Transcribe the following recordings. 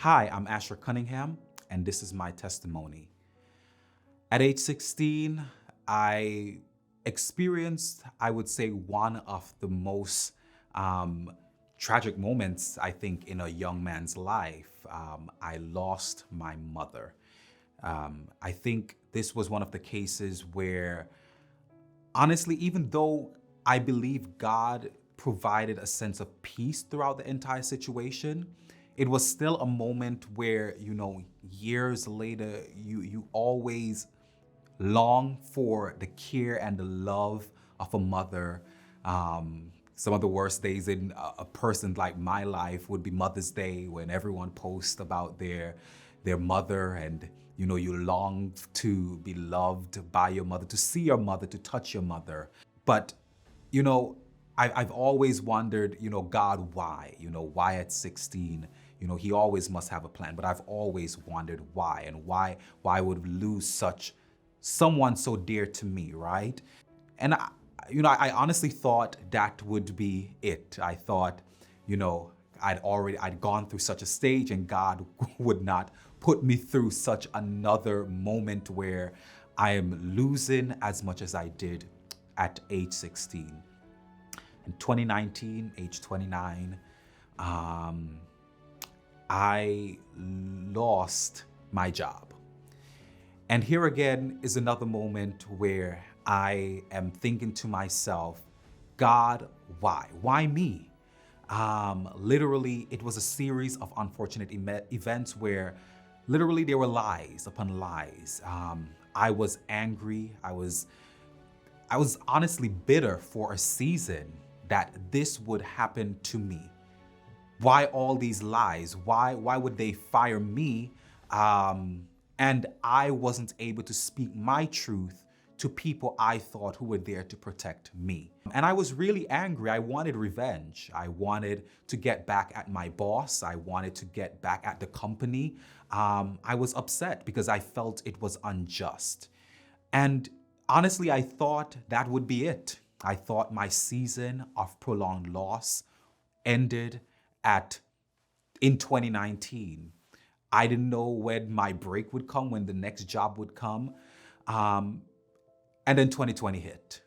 Hi, I'm Asher Cunningham, and this is my testimony. At age 16, I experienced, I would say, one of the most um, tragic moments, I think, in a young man's life. I lost my mother. I think this was one of the cases where, honestly, even though I believe God provided a sense of peace throughout the entire situation, it was still a moment where, years later, you always long for the care and the love of a mother. Some of the worst days in a person like my life would be Mother's Day, when everyone posts about their mother, and you long to be loved by your mother, to see your mother, to touch your mother. But you know, I've always wondered, God, why? Why at 16? He always must have a plan. But I've always wondered why, and why would we lose such someone so dear to me, right? And I honestly thought that would be it. I thought, you know, I'd gone through such a stage, and God would not put me through such another moment where I am losing as much as I did at age 16. In 2019, age 29, um, I lost my job. And here again is another moment where I am thinking to myself, God, why? Why me? Literally, it was a series of unfortunate events where literally there were lies upon lies. I was angry. I was honestly bitter for a season that this would happen to me. Why all these lies? Why would they fire me? And I wasn't able to speak my truth to people I thought who were there to protect me. And I was really angry. I wanted revenge. I wanted to get back at my boss. I wanted to get back at the company. I was upset because I felt it was unjust. And honestly, I thought that would be it. I thought my season of prolonged loss ended at in 2019. I didn't know when my break would come, when the next job would come. Um, and then 2020 hit.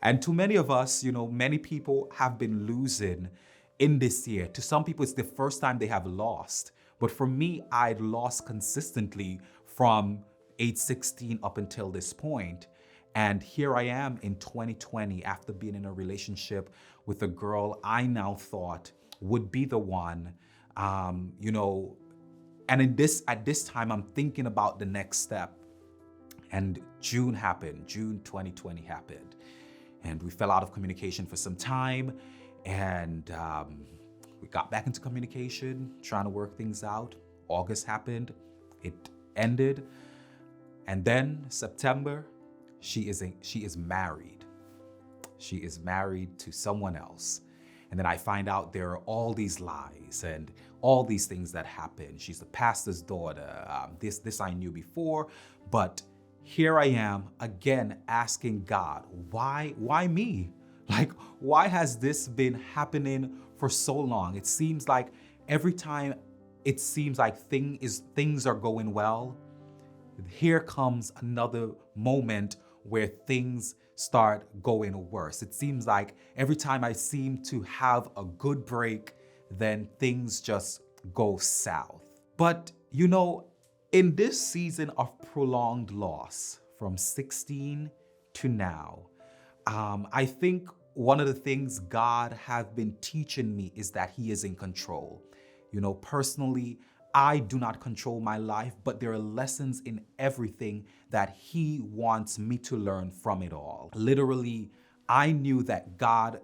And to many of us, many people have been losing in this year. To some people, it's the first time they have lost. But for me, I'd lost consistently from age 16 up until this point. And here I am in 2020 after being in a relationship with a girl I now thought would be the one. Um, you know, and at this time, I'm thinking about the next step. And June happened. June 2020 happened. And we fell out of communication for some time. And we got back into communication, trying to work things out. August happened. It ended. And then September, she is married. She is married to someone else. And then I find out there are all these lies and all these things that happen. She's the pastor's daughter. This I knew before, but here I am again asking God, why me? Like, why has this been happening for so long? It seems like every time it seems like things are going well, here comes another moment where things start going worse. It seems like every time I seem to have a good break, then things just go south. But in this season of prolonged loss from 16 to now, I think one of the things God has been teaching me is that He is in control. Personally, I do not control my life, but there are lessons in everything that He wants me to learn from it all. Literally, I knew that God,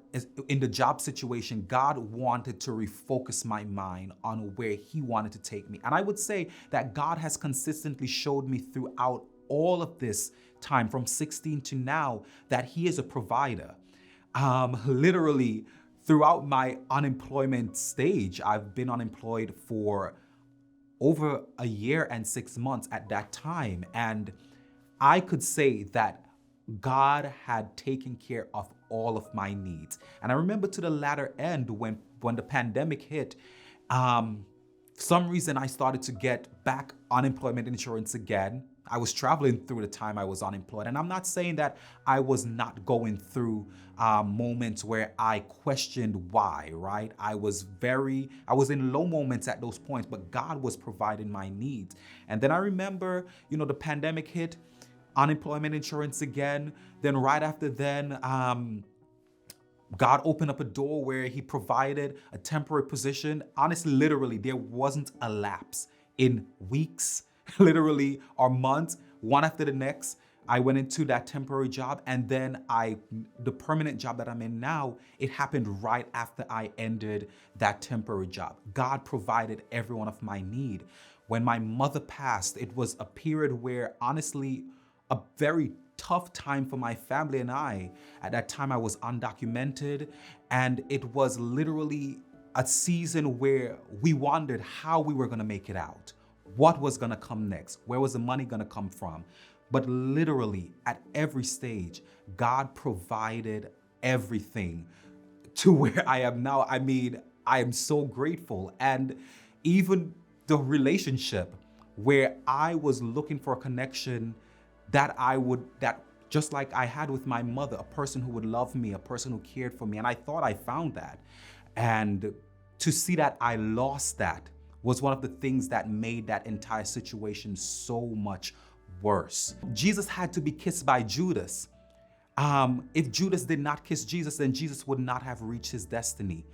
in the job situation, God wanted to refocus my mind on where He wanted to take me. And I would say that God has consistently showed me throughout all of this time, from 16 to now, that He is a provider. Literally, throughout my unemployment stage, I've been unemployed for over a year and 6 months at that time. And I could say that God had taken care of all of my needs. And I remember to the latter end when the pandemic hit, um, For some reason, I started to get back unemployment insurance again. I was traveling through the time I was unemployed. And I'm not saying that I was not going through moments where I questioned why, right? I was in low moments at those points, but God was providing my needs. And then I remember, the pandemic hit, unemployment insurance again. Then right after then, God opened up a door where He provided a temporary position. Honestly, literally, there wasn't a lapse in weeks, literally, or months, one after the next. I went into that temporary job, and then the permanent job that I'm in now, it happened right after I ended that temporary job. God provided every one of my need. When my mother passed, it was a period where, honestly, a very tough time for my family and I. At that time, I was undocumented, and it was literally a season where we wondered how we were going to make it out, what was going to come next, where was the money going to come from. But literally, at every stage, God provided everything to where I am now. I mean, I am so grateful. And even the relationship where I was looking for a connection that just like I had with my mother, a person who would love me, a person who cared for me. And I thought I found that. And to see that I lost that was one of the things that made that entire situation so much worse. Jesus had to be kissed by Judas. If Judas did not kiss Jesus, then Jesus would not have reached his destiny.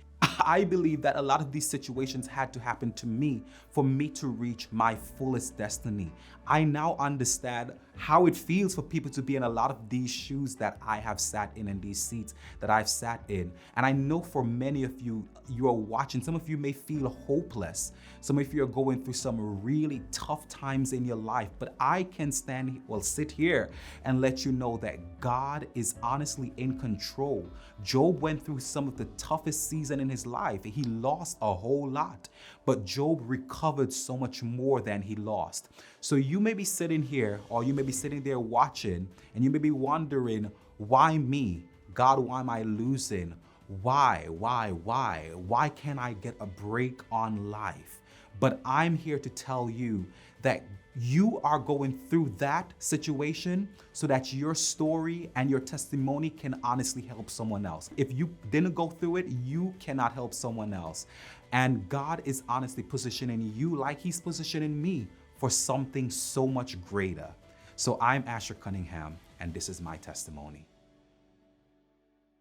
I believe that a lot of these situations had to happen to me for me to reach my fullest destiny. I now understand how it feels for people to be in a lot of these shoes that I have sat in and these seats that I've sat in. And I know for many of you, you are watching, some of you may feel hopeless. Some of you are going through some really tough times in your life, but I can sit here and let you know that God is honestly in control. Job went through some of the toughest season in his life. He lost a whole lot, but Job recovered so much more than he lost. So you may be sitting here, or you may be sitting there watching, and you may be wondering, why me? God, why am I losing? Why? Why can't I get a break on life? But I'm here to tell you that you are going through that situation so that your story and your testimony can honestly help someone else. If you didn't go through it, you cannot help someone else. And God is honestly positioning you like He's positioning me for something so much greater. So I'm Asher Cunningham, and this is my testimony.